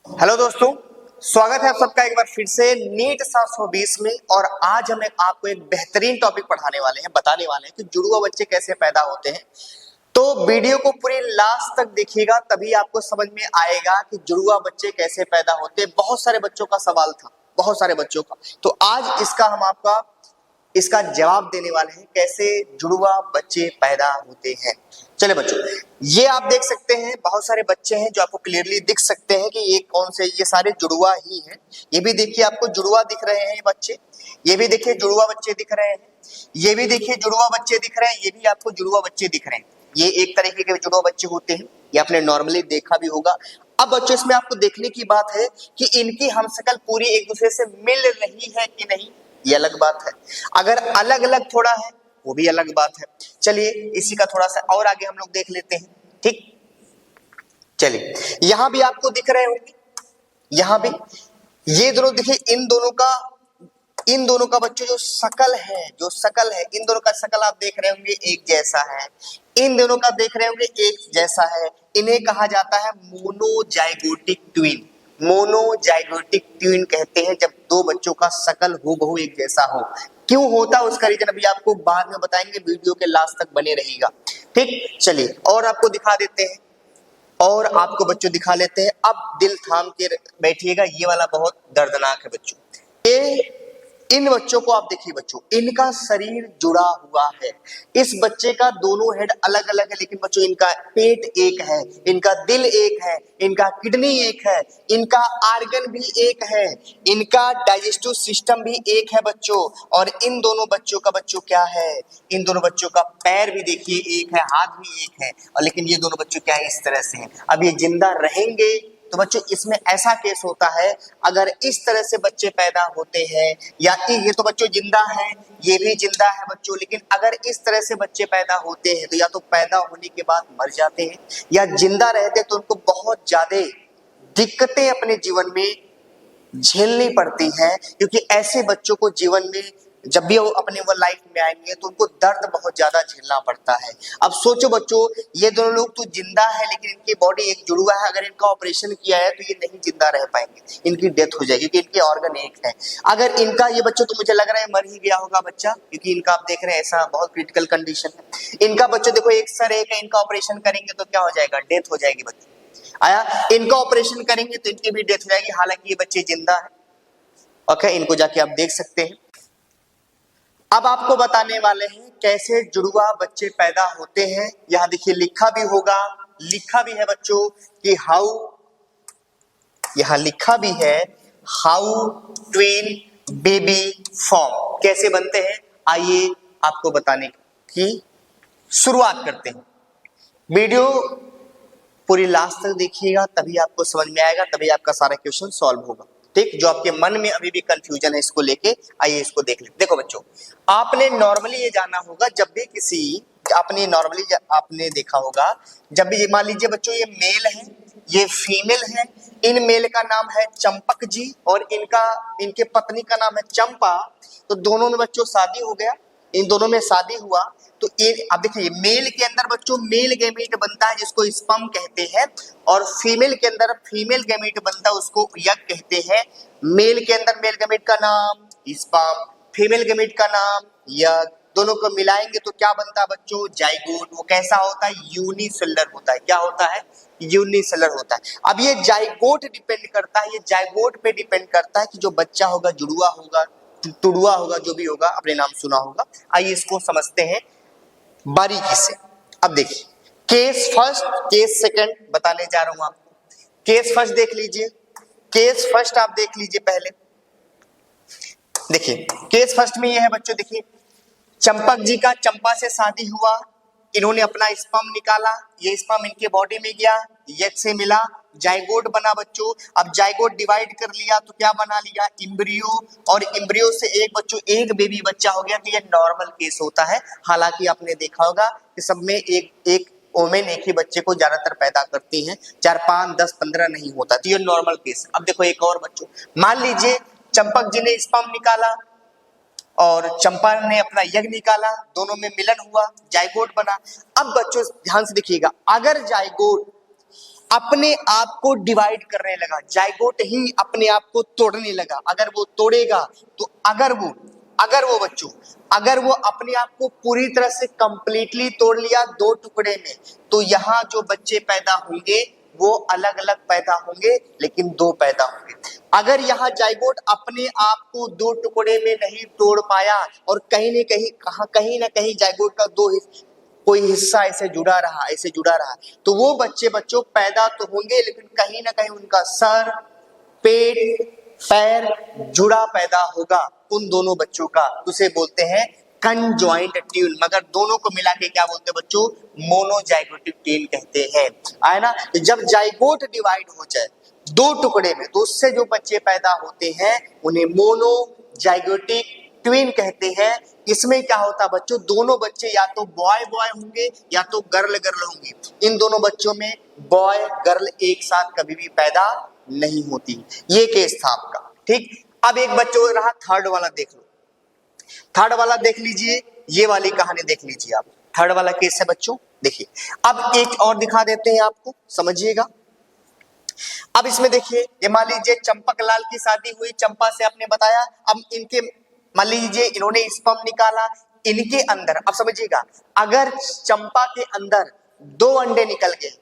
Hello दोस्तों, स्वागत है आप सबका एक बार फिर से नीट 720 में। और आज हम आपको एक बेहतरीन टॉपिक पढ़ाने वाले हैं, बताने वाले हैं कि जुड़वा बच्चे कैसे पैदा होते हैं। तो वीडियो को पूरी लास्ट तक देखिएगा, तभी आपको समझ में आएगा कि जुड़वा बच्चे कैसे पैदा होते हैं। बहुत सारे बच्चों का सवाल था, बहुत सारे बच्चों का, तो आज इसका जवाब देने वाले हैं, कैसे जुड़वा बच्चे पैदा होते हैं। चले बच्चों, ये आप देख सकते हैं बहुत सारे बच्चे हैं जो आपको क्लियरली दिख सकते हैं कि ये कौन से, ये सारे जुड़वा ही हैं। ये भी देखिए आपको जुड़वा दिख रहे हैं बच्चे, ये भी देखिए जुड़वा बच्चे दिख रहे हैं, ये भी देखिए जुड़वा बच्चे दिख रहे हैं, ये भी आपको जुड़वा बच्चे दिख रहे हैं। ये एक तरीके के जुड़वा बच्चे होते हैं, ये आपने नॉर्मली देखा भी होगा। अब बच्चों इसमें आपको देखने की बात है कि इनकी हमशक्ल पूरी एक दूसरे से मिल रही है कि नहीं, ये अलग बात है। अगर अलग अलग थोड़ा है वो भी अलग बात है। चलिए इसी का थोड़ा सा और आगे हम लोग देख लेते हैं, ठीक। चलिए यहां भी आपको दिख रहे होंगे, यहां भी ये दोनों देखिए, इन दोनों का बच्चों जो शकल है, इन दोनों का शकल आप देख रहे होंगे एक जैसा है, इन दोनों का देख रहे होंगे एक जैसा है। इन्हें कहा जाता है मोनोजाइगोटिक ट्विन। मोनोजाइगोटिक ट्विन कहते हैं जब दो बच्चों का शकल हूबहू एक जैसा हो। क्यों होता है उसका रीजन अभी आपको बाद में बताएंगे, वीडियो के लास्ट तक बने रहिएगा, ठीक। चलिए और आपको दिखा देते हैं, और आपको बच्चों दिखा लेते हैं। अब दिल थाम के बैठिएगा, ये वाला बहुत दर्दनाक है बच्चों। ये इन बच्चों को आप देखिए बच्चों, इनका शरीर जुड़ा हुआ है। इस बच्चे का दोनों हेड अलग अलग है, लेकिन बच्चों इनका पेट एक है, इनका दिल एक है, इनका किडनी एक है, इनका आर्गन भी एक है, इनका डाइजेस्टिव सिस्टम भी एक है बच्चों। और इन दोनों बच्चों का बच्चों क्या है, इन दोनों बच्चों का पैर भी देखिए एक है, हाथ भी एक है, और लेकिन ये दोनों बच्चों क्या है, इस तरह से हैं। अब ये जिंदा रहेंगे तो बच्चों इसमें ऐसा केस होता है, अगर इस तरह से बच्चे पैदा होते हैं, या ये तो बच्चों जिंदा है, ये भी जिंदा है बच्चों, लेकिन अगर इस तरह से बच्चे पैदा होते हैं तो या तो पैदा होने के बाद मर जाते हैं, या जिंदा रहते तो उनको बहुत ज्यादा दिक्कतें अपने जीवन में झेलनी पड़ती हैं। क्योंकि ऐसे बच्चों को जीवन में जब भी वो अपने वो लाइफ में आएंगे तो उनको दर्द बहुत ज्यादा झेलना पड़ता है। अब सोचो बच्चों, ये दोनों लोग तो जिंदा है, लेकिन इनकी बॉडी एक जुड़वा है, अगर इनका ऑपरेशन किया है तो ये नहीं जिंदा रह पाएंगे, इनकी डेथ हो जाएगी, क्योंकि इनके ऑर्गन एक है। अगर इनका ये बच्चों, तो मुझे लग रहा है मर ही गया होगा बच्चा, क्योंकि इनका आप देख रहे हैं ऐसा बहुत क्रिटिकल कंडीशन है। इनका बच्चों देखो एक सर एक है, इनका ऑपरेशन करेंगे तो क्या हो जाएगा, डेथ हो जाएगी बच्चों। आया, इनका ऑपरेशन करेंगे तो इनकी भी डेथ हो जाएगी, हालांकि ये बच्चे जिंदा है। ओके, इनको जाके आप देख सकते हैं। अब आपको बताने वाले हैं कैसे जुड़वा बच्चे पैदा होते हैं। यहां देखिए लिखा भी होगा, लिखा भी है बच्चों कि हाउ, यहां लिखा भी है हाउ ट्विन बेबी फॉर्म, कैसे बनते हैं। आइए आपको बताने की शुरुआत करते हैं। वीडियो पूरी लास्ट तक देखिएगा, तभी आपको समझ में आएगा, तभी आपका सारा क्वेश्चन सॉल्व होगा, ठीक। जो आपके मन में अभी भी कंफ्यूजन है इसको लेके, आइए इसको देख लेते। देखो बच्चों, आपने नॉर्मली ये जाना होगा, जब भी किसी आपने देखा होगा, जब भी मान लीजिए बच्चों ये मेल है, ये फीमेल है, इन मेल का नाम है चंपक जी और इनके पत्नी का नाम है चंपा। तो दोनों में बच्चों शादी हो गया, इन दोनों में शादी हुआ। तो अब देखिए मेल के अंदर बच्चों मेल गैमीट बनता है जिसको स्पर्म कहते हैं, और फीमेल के अंदर फीमेल गैमीट बनता है उसको यग कहते हैं। मेल के अंदर मेल गैमीट का नाम स्पर्म, फीमेल गैमीट का नाम यग, दोनों को मिलाएंगे तो क्या बनता है बच्चों, जाइगोट। वो कैसा होता है, यूनिसेलुलर होता है। क्या होता है, यूनिसेलुलर होता है। अब ये जाइगोट डिपेंड करता है, ये जाइगोट पे डिपेंड करता है कि जो बच्चा होगा जुड़वा होगा, तुड़ुआ होगा, जो भी होगा, अपने नाम सुना होगा। आइए इसको समझते हैं बारीकी से। अब देखिए केस फर्स्ट केस सेकंड बताने जा रहा हूं आपको। केस फर्स्ट देख लीजिए, केस फर्स्ट आप देख लीजिए पहले। देखिए केस फर्स्ट में ये है बच्चों, देखिए चंपक जी का चंपा से शादी हुआ, इन्होंने अपना स्पर्म निकाला, ये स्पर्म इनके बॉडी में गया, यग से मिला, जाइगोट बना बच्चों। अब जाइगोट डिवाइड कर लिया तो क्या बना लिया, एम्ब्रियो, और एम्ब्रियो से एक बच्चों एक बेबी बच्चा हो गया। तो ये नॉर्मल केस होता है। हालांकि आपने देखा होगा कि सब में एक वोमेन एक ही बच्चे को ज्यादातर पैदा करती हैं, 4 5 10 15 नहीं होता, तो ये नॉर्मल केस। अब देखो एक और बच्चों, मान लीजिए चंपक जी ने स्पर्म निकाला और चंपा ने अपना यज्ञ निकाला, दोनों में मिलन हुआ, जाइगोट बना। अब बच्चों ध्यान से देखिएगा, अगर जाइगोट अपने आप को डिवाइड करने लगा, जाइगोट ही अपने आप को तोड़ने लगा। अगर वो तोड़ेगा तो अगर वो अपने आप को पूरी तरह से कंप्लीटली तोड़ लिया दो टुकड़े में, तो यहाँ जो बच्चे पैदा होंगे वो अलग अलग पैदा होंगे, लेकिन दो पैदा होंगे। अगर यहाँ जाइगोट अपने आप को दो टुकड़े में नहीं तोड़ पाया और कहीं ना कहीं जाइगोट का कोई हिस्सा ऐसे जुड़ा रहा, तो वो बच्चों पैदा तो होंगे, लेकिन कहीं ना कहीं उनका सर, पेट, पैर जुड़ा पैदा होगा उन दोनों बच्चों का। उसे बोलते हैं कंजॉइंट ट्यून, मगर दोनों को मिला के क्या बोलते हैं बच्चों? मोनोजाइगोटिक ट्यून कहते हैं। आया ना? जब जाइगोट डिवाइड हो जाए दो टुकड़े में, तो उससे जो बच्चे पैदा होते हैं उन्हें मोनोजाइगोटिक ट्विन कहते हैं। इसमें क्या होता है बच्चों? दोनों बच्चे या तो बॉय होंगे या तो गर्ल होंगी। इन दोनों बच्चों में बॉय गर्ल एक साथ कभी भी पैदा नहीं होती। ये केस था आपका। ठीक, अब एक बच्चों रहा थर्ड वाला, देख लो। थर्ड वाला देख लीजिए, ये वाली कहानी देख लीजिए आप। थर्ड वाला केस है बच्चों, देखिए। अब एक और दिखा देते हैं आपको, समझिएगा। अब इसमें देखिए, ये मान लीजिए चंपकलाल की शादी हुई, चंपा से आपने बताया। अब इनके मान लीजिए इन्होंने स्पर्म निकाला, इनके अंदर, अब समझिएगा, अगर चंपा के अंदर दो अंडे निकल गए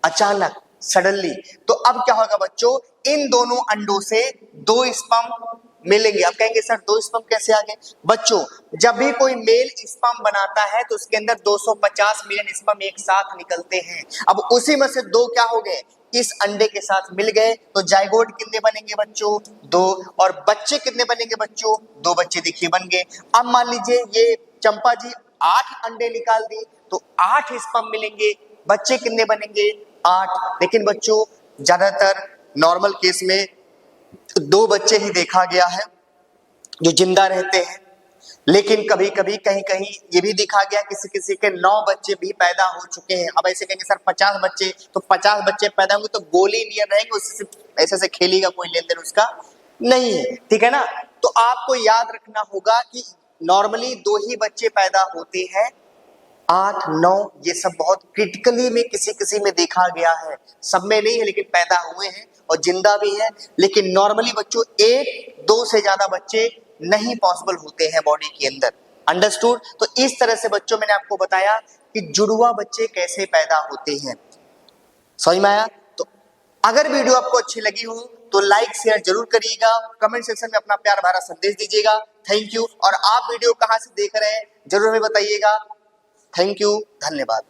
अचानक सडनली, तो अब क्या होगा बच्चों? इन दोनों अंडों से दो स्पर्म मिलेंगे। अब कहेंगे सर दो स्पर्म कैसे आ गए? बच्चों, जब भी कोई मेल स्पर्म बनाता है तो उसके अंदर 250 मिलियन स्पर्म एक साथ निकलते हैं। अब उसी में से दो क्या हो गए? इस अंडे के साथ मिल गए, तो जाइगोट कितने बनेंगे बच्चों? दो। और बच्चे कितने बनेंगे बच्चों? दो बच्चे देखिए बन गए। अब मान लीजिए ये चंपा जी 8 अंडे निकाल दी, तो 8 स्पर्म मिलेंगे, बच्चे कितने बनेंगे? 8। लेकिन बच्चों ज्यादातर नॉर्मल केस में दो बच्चे ही देखा गया है जो जिंदा रहते हैं, लेकिन कभी कभी कहीं ये भी देखा गया किसी के 9 बच्चे भी पैदा हो चुके हैं। अब ऐसे कहेंगे सर 50 बच्चे, तो 50 बच्चे पैदा होंगे तो गोली नियर रहेंगे, उससे ऐसे से खेलेगा, कोई लेन देन उसका नहीं है। ठीक है ना? तो आपको याद रखना होगा कि नॉर्मली दो ही बच्चे पैदा होते हैं, 8, 9 ये सब बहुत क्रिटिकली में किसी में देखा गया है, सब में नहीं है, लेकिन पैदा हुए हैं और जिंदा भी है। लेकिन नॉर्मली बच्चों 1, 2 से ज्यादा बच्चे नहीं पॉसिबल होते हैं बॉडी के अंदर। अंडरस्टूड? तो इस तरह से बच्चों मैंने आपको बताया कि जुड़वा बच्चे कैसे पैदा होते हैं। समझ में आया? तो अगर वीडियो आपको अच्छी लगी हो तो लाइक शेयर जरूर करिएगा, कमेंट सेक्शन में अपना प्यार भरा संदेश दीजिएगा। Thank you. और आप वीडियो कहां से देख रहे हैं जरूर हमें बताइएगा। थैंक यू, धन्यवाद।